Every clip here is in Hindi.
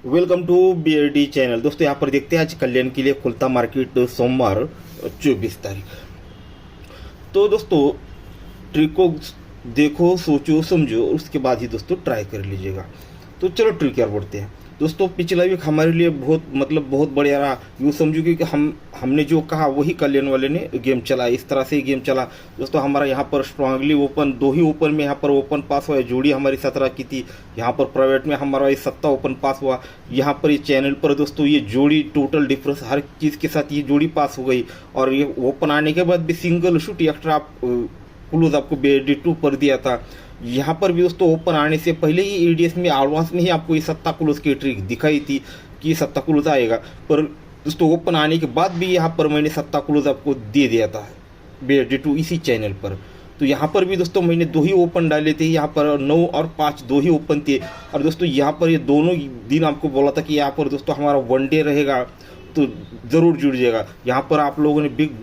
Welcome to BRD channel. दोस्तों यहाँ पर देखते हैं आज कल्याण के लिए खुलता मार्केट सोमवार 24 तारीख। तो दोस्तों ट्रिक को देखो, सोचो, समझो, उसके बाद ही दोस्तों ट्राई कर लीजिएगा। तो चलो ट्रिक यार बढ़ते हैं। दोस्तों पिछला वीक हमारे लिए बहुत बढ़िया रहा। यूँ समझो कि हमने जो कहा वही कल्याण वाले ने गेम चला, इस तरह से गेम चला। दोस्तों हमारा यहाँ पर स्ट्रांगली ओपन, दो ही ओपन में यहाँ पर ओपन पास हुआ है। जोड़ी हमारी 17 की थी। यहाँ पर प्राइवेट में हमारा ये 7 ओपन पास हुआ। यहाँ पर ये चैनल पर दोस्तों ये जोड़ी टोटल डिफरेंस हर चीज़ के साथ ये जोड़ी पास हो गई। और ये ओपन आने के बाद भी सिंगल शूट एक्स्ट्रा क्लोज आपको BRD2 पर दिया था। यहाँ पर भी दोस्तों ओपन आने से पहले ही EDS में एडवांस में ही आपको ये 7 क्लोज की ट्रिक दिखाई थी कि ये 7 क्लोज आएगा। पर दोस्तों ओपन आने के बाद भी यहाँ पर मैंने 7 क्लोज आपको दे दिया था BRD2 इसी चैनल पर। तो यहाँ पर भी दोस्तों मैंने 2 ही ओपन डाले थे। यहाँ पर 9 और 5 2 ही ओपन थे। और दोस्तों यहाँ पर ये दोनों दिन आपको बोला था कि यहाँ पर दोस्तों हमारा वनडे रहेगा, तो ज़रूर जुड़ जाएगा। यहाँ पर आप लोगों ने बिग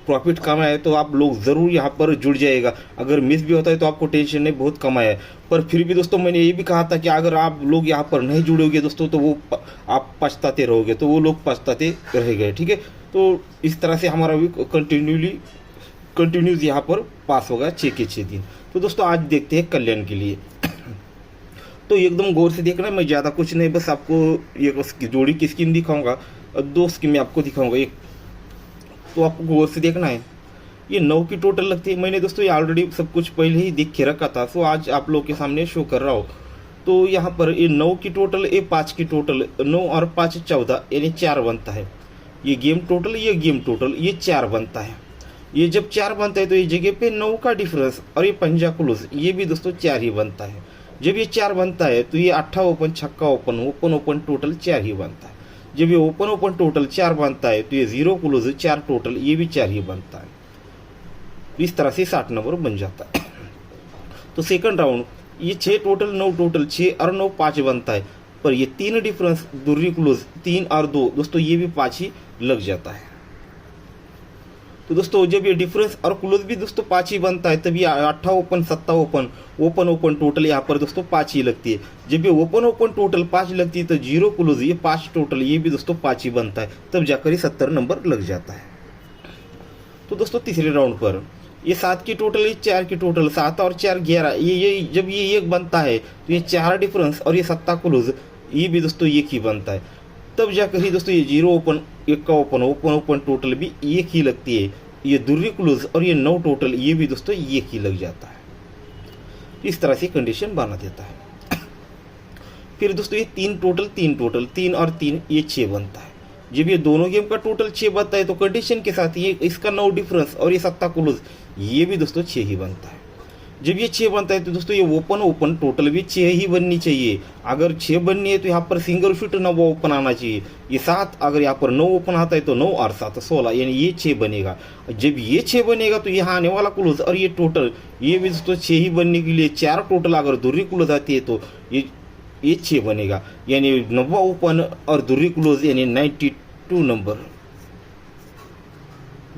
प्रॉफिट कमाया है तो आप लोग ज़रूर यहाँ पर जुड़ जाएगा। अगर मिस भी होता है तो आपको टेंशन नहीं, बहुत कमाया है। पर फिर भी दोस्तों मैंने ये भी कहा था कि अगर आप लोग यहाँ पर नहीं जुड़ोगे दोस्तों तो वो आप पछताते रहोगे, तो वो लोग पछताते रह गए। ठीक है, तो इस तरह से हमारा भी कंटिन्यूज यहाँ पर पास होगा 6 के 6 दिन। तो दोस्तों आज देखते हैं कल्याण के लिए। तो एकदम गौर से देखना, मैं ज़्यादा कुछ नहीं, बस आपको ये जोड़ी की स्कीम दिखाऊंगा और 2 स्कीमें आपको दिखाऊंगा। एक तो आपको गौर से देखना है। ये 9 की टोटल लगती है। मैंने दोस्तों ये ऑलरेडी सब कुछ पहले ही देख के रखा था, सो आज आप लोग के सामने शो कर रहा हूँ। तो यहाँ पर ये 9 की टोटल, ये 5 की टोटल, 9 और 5 14 यानी 4 बनता है। ये गेम टोटल, ये गेम टोटल, ये 4 बनता है। ये जब 4 बनता है तो ये जगह पे 9 का डिफरेंस और ये पंजा क्लोज, ये भी दोस्तों 4 ही बनता है। जब ये 4 बनता है तो ये 8 ओपन, छक्का ओपन, ओपन ओपन टोटल 4 ही बनता है। जब ये ओपन ओपन टोटल 4 बनता है तो ये 0 क्लोज 4 टोटल, ये भी 4 ही बनता है। इस तरह से 60 नंबर बन जाता है। तो सेकंड राउंड ये 6 टोटल, 9 टोटल, 6 और 9 5 बनता है। पर ये 3 डिफरेंस दूरी क्लोज 3 और 2 दोस्तों ये भी 5 ही लग जाता है। तो दोस्तों जब ये डिफरेंस और क्लोज भी दोस्तों 5 ही बनता है, तब ये 8 open, 7 open, open open total यहाँ पर दोस्तों 5 ही लगती है। जब ये ओपन ओपन टोटल 5 लगती है तो 0 क्लोज ये 5 टोटल, ये भी दोस्तों 5 ही बनता है, तब जाकर ये 70 नंबर लग जाता है। तो दोस्तों तीसरे राउंड पर ये 7 की टोटल, ये 4 की टोटल, 7 और 4 11, ये जब ये 1 बनता है तो ये 4 डिफरेंस और ये 7 क्लोज, ये भी दोस्तों 1 ही बनता है, तब जाकर ही दोस्तों ये 0 ओपन, 1 का ओपन, ओपन ओपन टोटल भी 1 ही लगती है। ये दूरी क्लोज और ये 9 टोटल, ये भी दोस्तों 1 ही लग जाता है। इस तरह से कंडीशन बना देता है। फिर दोस्तों ये 3 टोटल, 3 टोटल, 3 और 3 ये 6 बनता है। जब ये दोनों गेम का टोटल 6 बनता है तो कंडीशन के साथ ये इसका 9 डिफरेंस और ये 7 क्लोज, ये भी दोस्तों 6 ही बनता है। जब ये 6 बनता है तो दोस्तों ये ओपन ओपन टोटल भी 6 ही बननी चाहिए। अगर 6 बननी है तो यहाँ पर सिंगल शूट 9 ओपन आना चाहिए। ये 7, अगर यहाँ पर 9 ओपन आता है तो 9 और 7 16, यानी ये 6 बनेगा। जब ये 6 बनेगा तो यहाँ आने वाला क्लोज और ये टोटल, ये भी दोस्तों 6 ही बनने के लिए 4 टोटल, अगर दूरी क्लोज आती है तो ये 6 बनेगा, यानी 9 ओपन और दूरी क्लोज यानी 92 नंबर।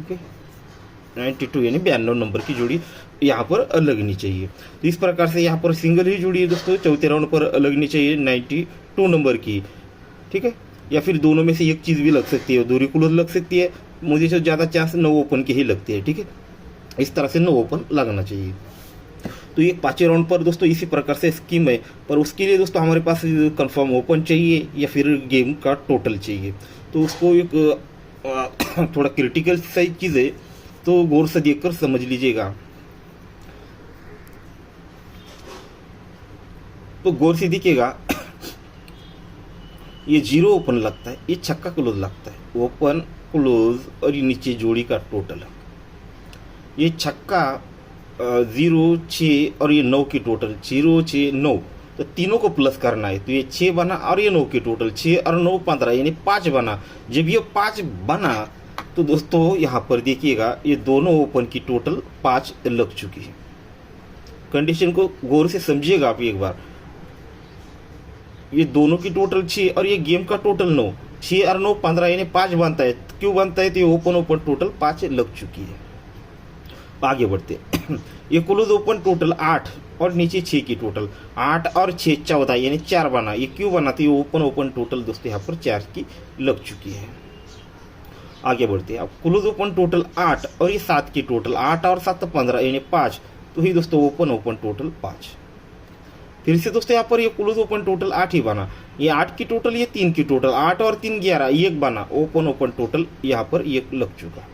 ओके, 92 यानी 92 नंबर की जोड़ी यहाँ पर लगनी चाहिए। तो इस प्रकार से यहाँ पर सिंगल ही जोड़ी दोस्तों चौथे राउंड पर लगनी चाहिए 92 नंबर की। ठीक है, या फिर दोनों में से एक चीज़ भी लग सकती है, दूरी क्लोज लग सकती है। मुझे से ज़्यादा चांस 9 ओपन की ही लगती है। ठीक है, इस तरह से 9 ओपन लगना चाहिए। तो ये 5वें राउंड पर दोस्तों इसी प्रकार से स्कीम है। पर उसके लिए दोस्तों हमारे पास कंफर्म ओपन चाहिए या फिर गेम का टोटल चाहिए। तो उसको एक थोड़ा क्रिटिकल साइज चीज़ है, तो गौर से देखकर समझ लीजिएगा। तो गौर से देखिएगा, ये 0 ओपन लगता है, ये छक्का क्लोज लगता है, ओपन क्लोज और ये नीचे जोड़ी का टोटल, ये छक्का 0 6 और ये 9 की टोटल, 0 6 9, तो तीनों को प्लस करना है। तो ये 6 बना और ये 9 की टोटल, 6 और 9 15, यानी 5 बना। जब ये 5 बना तो दोस्तों यहाँ पर देखिएगा, ये दोनों ओपन की टोटल 5 लग चुकी है। कंडीशन को गौर से समझिएगा आप एक बार। ये दोनों की टोटल 6 और ये गेम का टोटल 9, 6 और 9 15, यानी 5 बनता है। क्यों बनता है? तो ये ओपन ओपन टोटल 5 लग चुकी है। आगे बढ़ते ये क्लोज ओपन टोटल 8 और नीचे 6 की टोटल, 8 और 6 14, यानी 4 बना। ये क्यों बना? तो ये ओपन ओपन टोटल दोस्तों यहाँ पर 4 की लग चुकी है। आगे बढ़ते हैं। अब क्लोज ओपन टोटल 8 और ये 7 की टोटल, 8 और 7 15, यानी 5। तो ही दोस्तों ओपन ओपन टोटल 5। फिर से दोस्तों यहाँ पर ये क्लोज ओपन टोटल 8 ही बना। ये 8 की टोटल, ये 3 की टोटल, 8 और 3 11, 1 बना। ओपन ओपन टोटल यहाँ पर 1 लग चुका।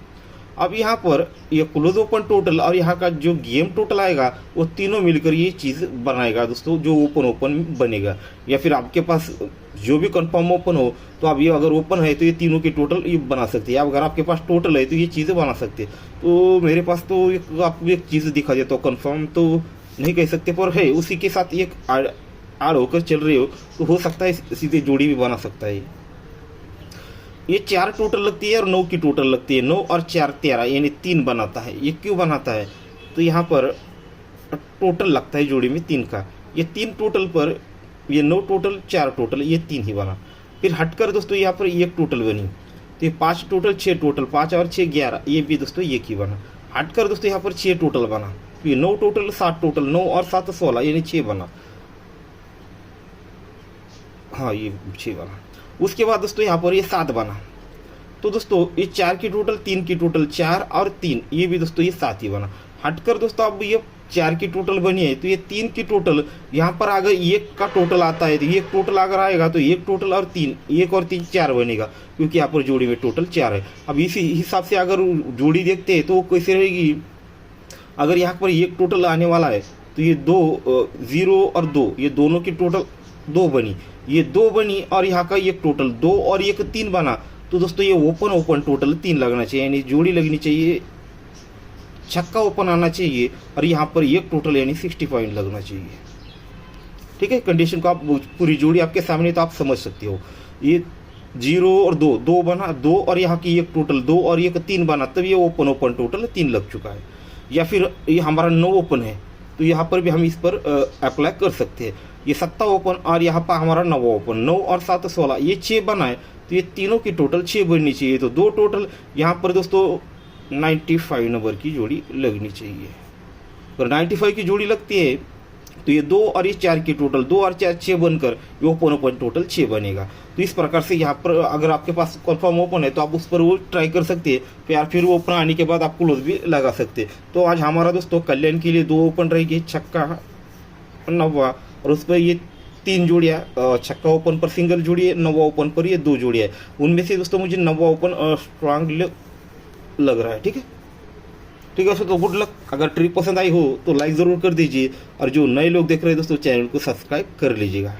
अब यहाँ पर ये क्लोज ओपन टोटल और यहाँ का जो गेम टोटल आएगा वो तीनों मिलकर ये चीज़ बनाएगा दोस्तों, जो ओपन ओपन बनेगा। या फिर आपके पास जो भी कंफर्म ओपन हो, तो आप ये अगर ओपन है तो ये तीनों की टोटल ये बना सकते हैं। अगर आपके पास टोटल है तो ये चीज़ें बना सकते हैं। तो मेरे पास तो आपको एक चीज़ दिखा देता हूँ, कंफर्म तो नहीं कह सकते पर है, उसी के साथ एक आड़ होकर चल रहे हो तो हो सकता है सीधे जोड़ी भी बना सकता है। ये 4 टोटल लगती है और 9 की टोटल लगती है। 9 और 4 13, यानी 3 बनाता है। ये क्यों बनाता है? तो यहाँ पर टोटल लगता है जोड़ी में 3 का। ये 3 टोटल पर ये 9 टोटल 4 टोटल, ये 3 ही बना। फिर हटकर दोस्तों यहाँ पर 1 टोटल बनी, तो ये 5 टोटल 6 टोटल, 5 और 6 11, ये भी दोस्तों 1 ही बना। हटकर दोस्तों यहाँ पर 6 टोटल बना, तो ये 9 टोटल 7 टोटल, 9 और 7 16, यानी 6 बना। हाँ ये 6 बना। उसके बाद दोस्तों यहाँ पर ये 7 बना। तो दोस्तों ये 4 की टोटल, 3 की टोटल, 4 और 3, ये भी दोस्तों ये 7 ही बना। हटकर दोस्तों अब ये 4 की टोटल बनी है, तो ये 3 की टोटल यहाँ पर अगर 1 का टोटल आता है तो 1 टोटल अगर आएगा तो 1 टोटल और 3, 1 और 3 4 बनेगा, क्योंकि यहाँ पर जोड़ी में टोटल 4 है। अब इसी हिसाब से अगर जोड़ी देखते हैं तो कैसे रहेगी? अगर यहाँ पर 1 टोटल आने वाला है तो ये 2 0 और 2, ये दोनों की टोटल 2 बनी, ये 2 बनी और यहाँ का 1 टोटल 2 और 1 3 बना। तो दोस्तों ये ओपन ओपन टोटल 3 लगना चाहिए, यानी जोड़ी लगनी चाहिए, छक्का ओपन आना चाहिए और यहाँ पर 1 टोटल यानी 60 पॉइंट लगना चाहिए। ठीक है, कंडीशन को आप पूरी जोड़ी आपके सामने तो आप समझ सकते हो। ये 0 और 2, 2 बना, 2 और यहाँ की 1 टोटल 2 और 1 3 बना, तब ये ओपन ओपन टोटल 3 लग चुका है। या फिर ये हमारा 9 ओपन है तो यहाँ पर भी हम इस पर अप्लाई कर सकते हैं। ये 7 ओपन और यहाँ पर हमारा 9 ओपन, 9 और 7 16, ये 6 बना है, तो ये तीनों की टोटल 6 बननी चाहिए। तो 2 टोटल यहाँ पर दोस्तों 95 नंबर की जोड़ी लगनी चाहिए। अगर 95 की जोड़ी लगती है तो ये 2 और ये 4 की टोटल, 2 और 4 6 बनकर ये ओपन ओपन टोटल 6 बनेगा। तो इस प्रकार से यहाँ पर अगर आपके पास कन्फर्म ओपन है तो आप उस पर वो ट्राई कर सकते हैं, फिर वो ओपन आने के बाद आप क्लोज भी लगा सकते हैं। तो आज हमारा दोस्तों कल्याण के लिए 2 ओपन रहेगी, छक्का 9 और उस पर ये 3 जोड़ियाँ, छक्का ओपन पर सिंगल जोड़ी है, 9 ओपन पर ये 2 जोड़ियाँ है। उनमें से दोस्तों मुझे 9 ओपन स्ट्रांग लग रहा है। ठीक है, ठीक है दोस्तों, तो गुड लक। अगर ट्रिक पसंद आई हो तो लाइक ज़रूर कर दीजिए और जो नए लोग देख रहे हैं दोस्तों चैनल को सब्सक्राइब कर लीजिएगा।